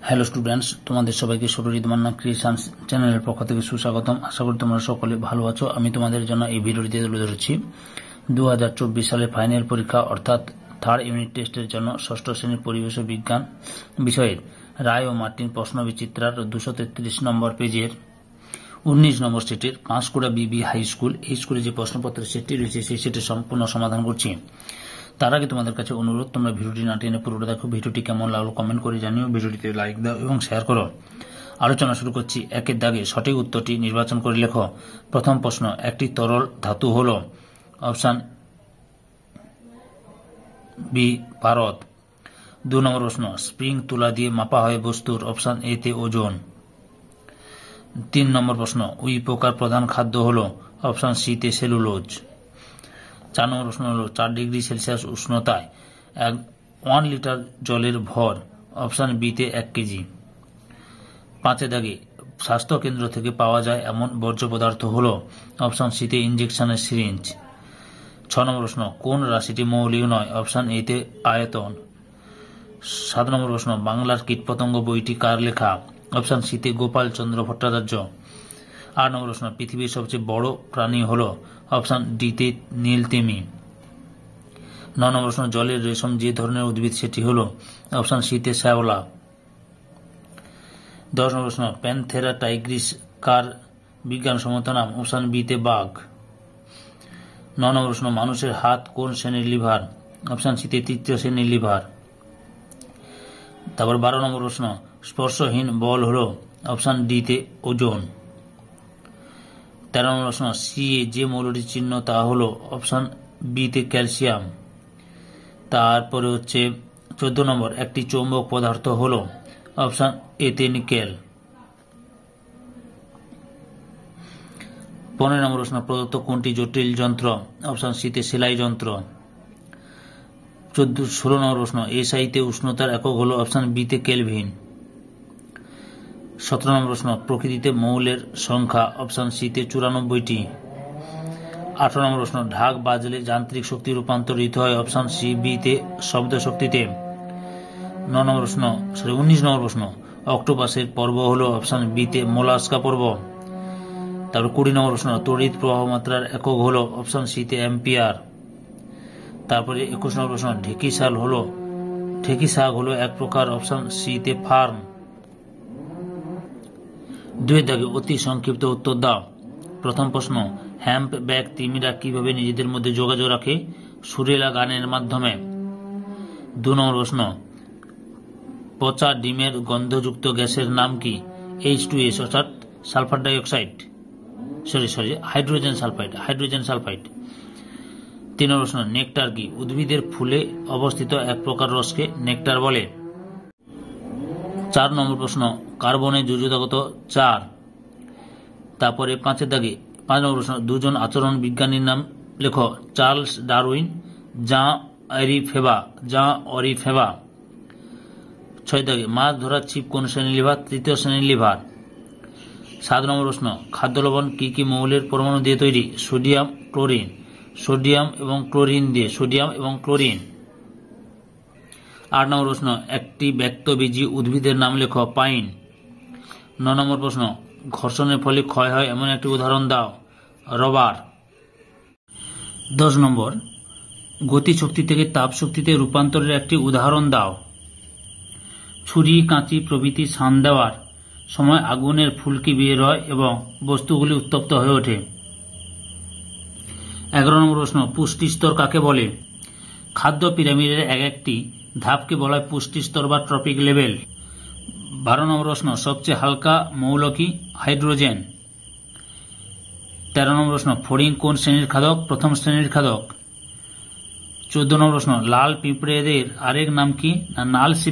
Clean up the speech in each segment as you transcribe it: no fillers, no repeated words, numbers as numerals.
Hello students, তোমাদের সবাইকে Surajit Manna creations চ্যানেলের পক্ষ থেকে সুস্বাগতম। আশা করি তোমরা সকলে ভালো আছো। আমি তোমাদের জন্য এই ভিডিওটিতে তুলে ধরেছি 2024 সালের ফাইনাল পরীক্ষা অর্থাৎ থার্ড ইউনিট টেস্টের জন্য ষষ্ঠ শ্রেণীর পরিবেশ ও বিজ্ঞান বিষয়ের রায় ও মার্টিন প্রশ্ন বিচিত্রার 233 নম্বর পেজের 19 নম্বর সেটের পাঁশকুড়া বিবি হাই স্কুল, এই স্কুলে যে প্রশ্নপত্রের সেটটি রয়েছে সেই সেটের সম্পূর্ণ সমাধান করছি। তার আগে তোমাদের কাছে অনুরোধ, তোমরা ভিডিওটি না টেনে পুরোটা দেখো। ভিডিওটি কেমন লাগলো কমেন্ট করে জানিও, ভিডিওটিতে লাইক দাও এবং শেয়ার করো। আলোচনা শুরু করছি। একের দাগে সঠিক উত্তরটি নির্বাচন করে লেখো। প্রথম প্রশ্ন, একটি তরল ধাতু হল অপশন বি পারদ। 2 নম্বর প্রশ্ন, স্প্রিং তুলা দিয়ে মাপা হয় বস্তুর অপশন এ তে ওজন। 3 নম্বর প্রশ্ন, উই পোকার প্রধান খাদ্য হল অপশন সি তে সেলুলোজ। 4 নম্বর প্রশ্ন হল 4 ডিগ্রি সেলসিয়াস উষ্ণতায় 1 লিটার জলের ভর অপশন বি তে 1 কেজি। 5 দাগে স্বাস্থ্য কেন্দ্র থেকে পাওয়া যায় এমন বর্জ্য পদার্থ হল অপশন সি তে ইঞ্জেকশনের সিরিঞ্জ। 6 নম্বর প্রশ্ন, কোন রাশিটি মৌলিক নয় অপশন এ তে আয়তন। 7 নম্বর প্রশ্ন, বাংলার কীটপতঙ্গ বইটি কার লেখা অপশন সি তে গোপাল চন্দ্র ভট্টাচার্য। 8 নম্বর প্রশ্ন, পৃথিবীর সবচেয়ে বড় প্রাণী হল অপশন ডি তে নীলতিমি। 9 নম্বর প্রশ্ন, জলের রেশম যে ধরনের উদ্ভিদ সেটি হল অপশন সি তে শ্যাওলা। 10 নম্বর প্রশ্ন, প্যানথেরা টাইগ্রিস কার বিজ্ঞানসম্মত নাম অপশন বি তে বাঘ। 9 নম্বর প্রশ্ন, মানুষের হাত কোন শ্রেণীর লিভার অপশন সি তে 3য় শ্রেণীর লিভার। তারপর 12 নম্বর প্রশ্ন, স্পর্শহীন বল হল অপশন ডি তে ওজন। 13 নম্বর প্রশ্ন, সি এ যে মৌলটির চিহ্ন তা হল অপশন বি তে ক্যালসিয়াম। তারপরে হচ্ছে 14 নম্বর, একটি চৌম্বক পদার্থ হল অপশন এ তে নিকেল। 15 নম্বর প্রশ্ন, প্রদত্ত কোনটি জটিল যন্ত্র অপশন সি তে সেলাই যন্ত্র। 16 নম্বর প্রশ্ন, এসআই তে উষ্ণতার একক হল অপশন বি তে কেলভিন। 17 নম্বর প্রশ্ন, প্রকৃতিতে মৌলের সংখ্যা অপশন সি তে 94টি। 18 নম্বর প্রশ্ন, ঢাক বাজলে যান্ত্রিক শক্তি রূপান্তরিত হয় অপশন সি বি তে শব্দ শক্তিতে। 19 নম্বর প্রশ্ন, অক্টোপাসের পর্ব হল অপশন বি তে মোলাস্কা পর্ব। তারপর 20 নম্বর প্রশ্ন, তড়িৎ প্রবাহ মাত্রার একক হল অপশন সি তে অ্যাম্পিয়ার। তারপরে 21 নম্বর প্রশ্ন, ঢেকি শাক হল এক প্রকার অপশন সি তে ফার্ন। 2 দাগে অতি সংক্ষিপ্ত উত্তর দাও। প্রথম প্রশ্ন, হ্যাম্প ব্যাগ তিমিরা কিভাবে নিজেদের মধ্যে যোগাযোগ রাখে সুরেলা গানের মাধ্যমে। 2 নম্বর প্রশ্ন, পচা ডিমের গন্ধযুক্ত গ্যাসের নাম কি H2S অর্থাৎ সালফার ডাইঅক্সাইড হাইড্রোজেন সালফাইড। 3 নম্বর প্রশ্ন, নেকটার কি উদ্ভিদের ফুলে অবস্থিত এক প্রকার রসকে নেকটার বলে। 4 নম্বর প্রশ্ন, কার্বনের যোজ্যতা কত 4। তারপরে 5 নম্বর প্রশ্ন, দুজন আচরণ বিজ্ঞানীর নাম লেখো চার্লস ডারউইন, জাঁ অরিফেবা। 6 দাগে মাছ ধরার ছিপ কোন শ্রেণীর লিভার 3য় শ্রেণীর লিভার। 7 নম্বর প্রশ্ন, খাদ্য লবণ কি কি মৌলের পরমাণু দিয়ে তৈরি সোডিয়াম এবং ক্লোরিন। 8 নম্বর প্রশ্ন, একটি ব্যক্তবীজী উদ্ভিদের নাম লেখো পাইন। 9 নম্বর প্রশ্ন, ঘর্ষণের ফলে ক্ষয় হয় এমন একটি উদাহরণ দাও রবার। 10 নম্বর, গতি শক্তি থেকে তাপ শক্তিতে রূপান্তরের একটি উদাহরণ দাও। ছুরি কাঁচি প্রভৃতি শান দেওয়ার সময় আগুনের ফুলকি বের হয় এবং বস্তুগুলি উত্তপ্ত হয়ে ওঠে। 11 নম্বর প্রশ্ন, পুষ্টি স্তর কাকে বলে খাদ্য পিরামিডের এক একটি ধাপকে বলা হয় পুষ্টি স্তর বা ট্রপিক লেভেল। 12 নম্বর প্রশ্ন, সবচেয়ে হালকা মৌল কি হাইড্রোজেন। 13 নম্বর প্রশ্ন, ফড়িং কোন শ্রেণীর খাদক প্রথম শ্রেণীর খাদক। 14 নম্বর প্রশ্ন, লাল পিঁপড়েদের আরেক নাম কি নালসি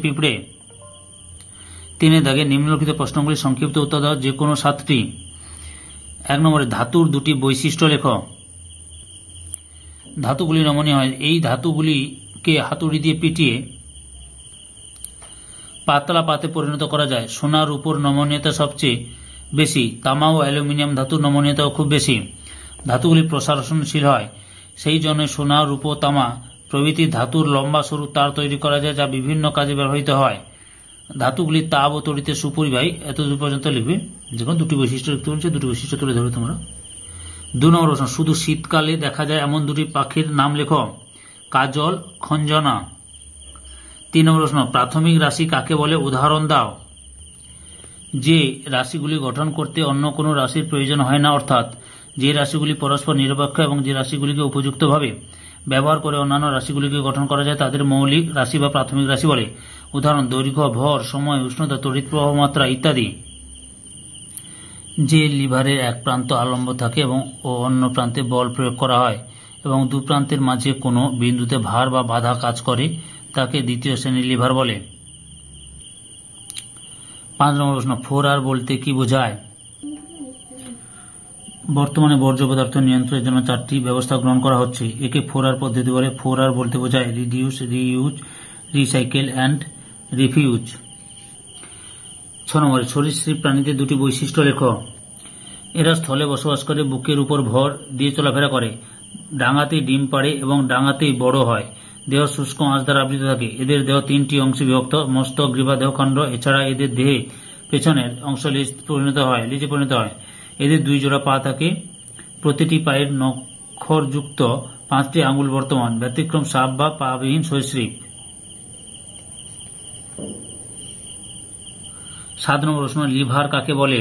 পিঁপড়ে। 3 দাগে নিম্নলিখিত প্রশ্নগুলি সংক্ষিপ্ত উত্তর দাও যে কোনো 7টি। 1 নম্বরে, ধাতুর 2টি বৈশিষ্ট্য লেখো। ধাতুগুলি নমনীয় হয়, এই ধাতুগুলিকে হাতুড়ি দিয়ে পিটিয়ে পাতলা পাতে পরিণত করা যায়। সোনার উপর নমনীয়তা সবচেয়ে বেশি, তামা ও অ্যালুমিনিয়াম ধাতুর নমনীয়তাও খুব বেশি। ধাতুগুলি প্রসারণশীল হয়, সেই জন্য সোনা, রূপ, তামা প্রভৃতি ধাতুর লম্বা সরু তার তৈরি করা যায় যা বিভিন্ন কাজে ব্যবহৃত হয়। ধাতুগুলি তাপ ও তড়িতে সুপরিবাহী, এতদূর পর্যন্ত লিখবে। যেমন দুটি বৈশিষ্ট্য লিখতে বলছে, দুটি বৈশিষ্ট্য তুলে ধরবে তোমরা। 2 নম্বর প্রশ্ন, শুধু শীতকালে দেখা যায় এমন দুটি পাখির নাম লেখো। কাজল, খঞ্জনা। 3 নম্বর প্রশ্ন, প্রাথমিক রাশি কাকে বলে, উদাহরণ দাও। যে রাশিগুলি গঠন করতে অন্য কোনো রাশির প্রয়োজন হয় না, অর্থাৎ যে রাশিগুলি পরস্পর নিরপেক্ষ এবং যে রাশিগুলিকে উপযুক্তভাবে ব্যবহার করে অন্যান্য রাশিগুলিকে গঠন করা যায় তাদের মৌলিক রাশি বা প্রাথমিক রাশি বলে। উদাহরণ দৈর্ঘ্য, ভর, সময়, উষ্ণতা, তড়িৎ প্রবাহ মাত্রা ইত্যাদি। যে লিভারের এক প্রান্ত আলম্ব থাকে এবং অন্য প্রান্তে বল প্রয়োগ করা হয় এবং দু প্রান্তের মাঝে কোনো বিন্দুতে ভার বা বাধা কাজ করে তাকে দ্বিতীয় শ্রেণীর লিভার বলে। 5 নম্বর প্রশ্ন, 4R বলতে কি বোঝায়? বর্তমানে বর্জ্য পদার্থ নিয়ন্ত্রণের জন্য 4টি ব্যবস্থা গ্রহণ করা হচ্ছে। একে 4R পদ্ধতি বলে। 4R বলতে বোঝায় reduce, reuse, recycle and refuse. 6 নম্বরে, সরীসৃপ প্রাণীদের দুটি বৈশিষ্ট্য লেখো। এরা স্থলে বসবাস করে, বুকের উপর ভর দিয়ে চলাফেরা করে, ডাঙাতেই ডিম পাড়ে এবং ডাঙাতেই বড় হয়। দেহ শুষ্ক আঁশ দ্বারা আবৃত থাকে। এদের দেহ 3টি অংশে বিভক্ত, মস্তক, গ্রীবা, দেহখণ্ড। এছাড়া এদের দেহে পেছনের অংশ লিজে পরিণত হয়। এদের 2 জোড়া পা থাকে। প্রতিটি পায়ের নখরযুক্ত 5টি আঙুল বর্তমান। ব্যতিক্রম সাপ বা পাবিহীন সরীসৃপ। 7 নম্বর প্রশ্ন, লিভার কাকে বলে?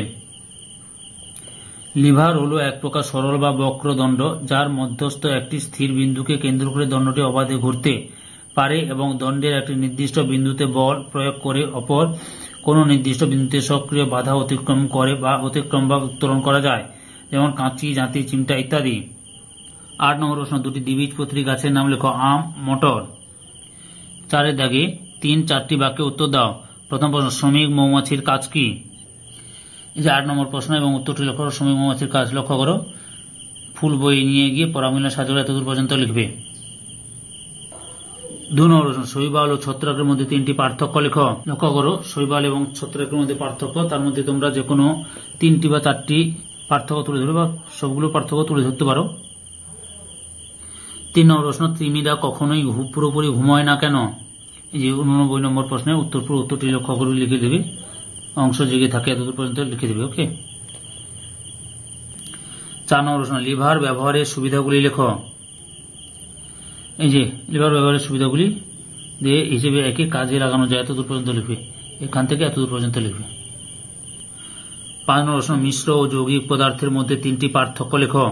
লিভার হল এক প্রকার সরল বা বক্র দণ্ড, যার মধ্যস্থ একটি স্থির বিন্দুকে কেন্দ্র করে দণ্ডটি অবাধে ঘুরতে পারে এবং দণ্ডের একটি নির্দিষ্ট বিন্দুতে বল প্রয়োগ করে অপর কোনো নির্দিষ্ট বিন্দুতে সক্রিয় বাধা অতিক্রম বা উত্তোলন করা যায়, যেমন কাঁচি, জাঁতি, চিমটা ইত্যাদি। 8 নম্বর প্রশ্ন, দুটি দ্বিবীজপত্রী গাছের নাম লেখো। আম, মটর। 4 দাগে 3-4টি বাক্যে উত্তর দাও। প্রথম প্রশ্ন, শ্রমিক মৌমাছির কাজ কি? এই যে 8 নম্বর প্রশ্ন এবং উত্তরটি লক্ষ্য করো। শ্রমিক মৌমাছির কাজ লক্ষ্য করো। ফুল বই নিয়ে গিয়ে পরাগমিলন সাহায্য এতদূর পর্যন্ত লিখবে। 2 নম্বর প্রশ্ন, শৈবাল ও ছত্রাকের মধ্যে 3টি পার্থক্য লেখো। লক্ষ্য করো, শৈবাল এবং ছত্রাকের মধ্যে পার্থক্য, তার মধ্যে তোমরা যে কোনো 3টি বা 4টি পার্থক্য তুলে ধরো বা সবগুলো পার্থক্য তুলে ধরতে পারো। 3 নম্বর প্রশ্ন, তিমিরা কখনোই পুরোপুরি ঘুমায় না কেন? এই যে 89 নম্বর প্রশ্নের উত্তরটি লক্ষ্য করে লিখে দেবে। অংশ জেগে থাকে এতদূর পর্যন্ত লিখে দেবে। ওকে। 4 নম্বর প্রশ্ন, লিভার ব্যবহারের সুবিধাগুলি লেখো। এই যে লিভার ব্যবহারের সুবিধাগুলি দিয়ে হিসেবে একে কাজে লাগানো যায়, এতদূর পর্যন্ত লিখবে। এখান থেকে এতদূর পর্যন্ত লিখবে। 5 নম্বর প্রশ্ন, মিশ্র ও যৌগিক পদার্থের মধ্যে 3টি পার্থক্য লেখো।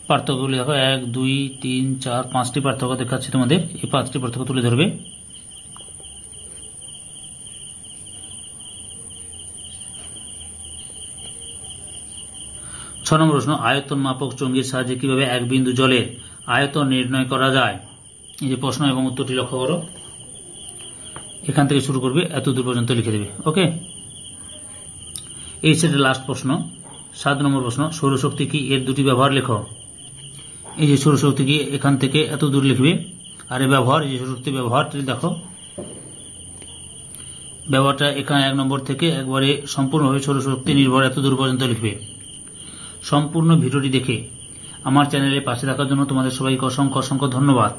পার্থক্যগুলি দেখো, 1, 2, 3, 4, 5টি পার্থক্য দেখাচ্ছি তোমাদের। এই 5টি পার্থক্য তুলে ধরবে। ছয় নম্বর প্রশ্ন, আয়তন মাপক চঙ্গির সাহায্যে কিভাবে এক বিন্দু জলের আয়তন নির্ণয় করা যায়? এই যে প্রশ্ন এবং উত্তরটি লক্ষ্য করো। এখান থেকে শুরু করবে, এতদূর পর্যন্ত লিখে দেবে। ওকে। এই সেটের লাস্ট প্রশ্ন 7 নম্বর প্রশ্ন, সৌরশক্তি কি? এর দুটি ব্যবহার লেখো। এই যে সৌরশক্তি কি, এখান থেকে এত দূর লিখবে। আর এই ব্যবহার, এই যে সৌরশক্তি ব্যবহারটি দেখো, ব্যবহারটা এখানে 1 নম্বর থেকে একবারে সম্পূর্ণভাবে সৌরশক্তি নির্ভর এত দূর পর্যন্ত লিখবে। সম্পূর্ণ ভিডিওটি দেখে আমার চ্যানেলে পাশে থাকার জন্য তোমাদের সবাইকে অসংখ্য অসংখ্য ধন্যবাদ।